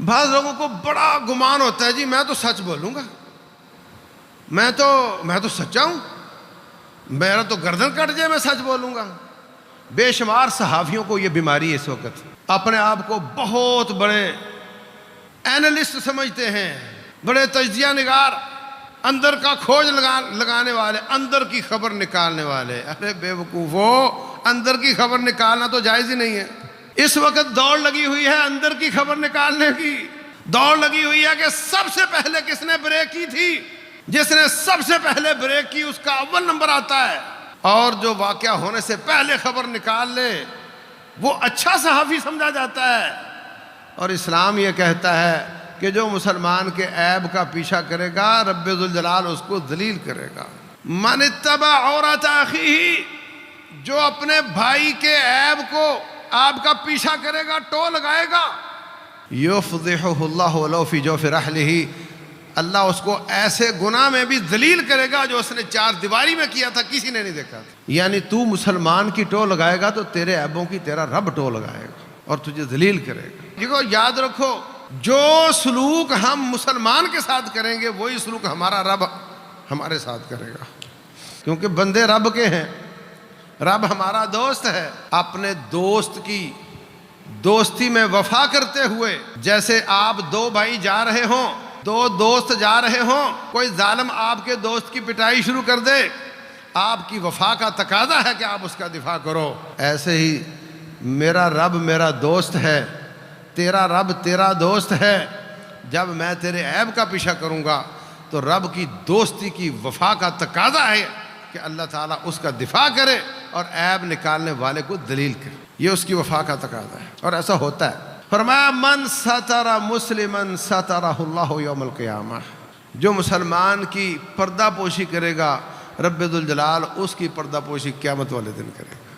بعض لوگوں کو بڑا گمان ہوتا ہے جی میں تو سچ بولوں گا، میں تو سچا ہوں، میرا تو گردن کٹ جائے میں سچ بولوں گا۔ بے شمار صحافیوں کو یہ بیماری ہے اس وقت، اپنے آپ کو بہت بڑے اینالسٹ سمجھتے ہیں، بڑے تجزیہ نگار، اندر کا کھوج لگانے والے، اندر کی خبر نکالنے والے۔ ارے بے وقوفو، اندر کی خبر نکالنا تو جائز ہی نہیں ہے۔ اس وقت دوڑ لگی ہوئی ہے اندر کی خبر نکالنے کی، دوڑ لگی ہوئی ہے کہ سب سے پہلے کس نے بریک کی تھی، جس نے سب سے پہلے بریک کی اس کا اول نمبر آتا ہے، اور جو واقعہ ہونے سے پہلے خبر نکال لے وہ اچھا صحافی سمجھا جاتا ہے۔ اور اسلام یہ کہتا ہے کہ جو مسلمان کے عیب کا پیچھا کرے گا رب ذوالجلال اس کو ذلیل کرے گا۔ من اتبع عورت اخیہ، جو اپنے بھائی کے عیب کو آپ کا پیچھا کرے گا، ٹو لگائے گا، یفضحہ اللہ ولو فی جوف رحلہ، اللہ اس کو ایسے گناہ میں بھی ذلیل کرے گا جو اس نے چار دیواری میں کیا تھا، کسی نے نہیں دیکھا تھا۔ یعنی تو مسلمان کی ٹو لگائے گا تو تیرے عیبوں کی تیرا رب ٹو لگائے گا اور تجھے ذلیل کرے گا۔ دیکھو یاد رکھو، جو سلوک ہم مسلمان کے ساتھ کریں گے وہی سلوک ہمارا رب ہمارے ساتھ کرے گا، کیونکہ بندے رب کے ہیں، رب ہمارا دوست ہے۔ اپنے دوست کی دوستی میں وفا کرتے ہوئے، جیسے آپ دو بھائی جا رہے ہوں، دو دوست جا رہے ہوں، کوئی ظالم آپ کے دوست کی پٹائی شروع کر دے، آپ کی وفا کا تقاضا ہے کہ آپ اس کا دفاع کرو۔ ایسے ہی میرا رب میرا دوست ہے، تیرا رب تیرا دوست ہے۔ جب میں تیرے عیب کا پیچھا کروں گا تو رب کی دوستی کی وفا کا تقاضا ہے کہ اللہ تعالیٰ اس کا دفاع کرے اور عیب نکالنے والے کو ذلیل کرے، یہ اس کی وفا کا تقاضا ہے، اور ایسا ہوتا ہے۔ فرمایا من ستر مسلما سترہ اللہ یوم القیامہ، جو مسلمان کی پردہ پوشی کرے گا رب ذوالجلال اس کی پردہ پوشی قیامت والے دن کرے گا۔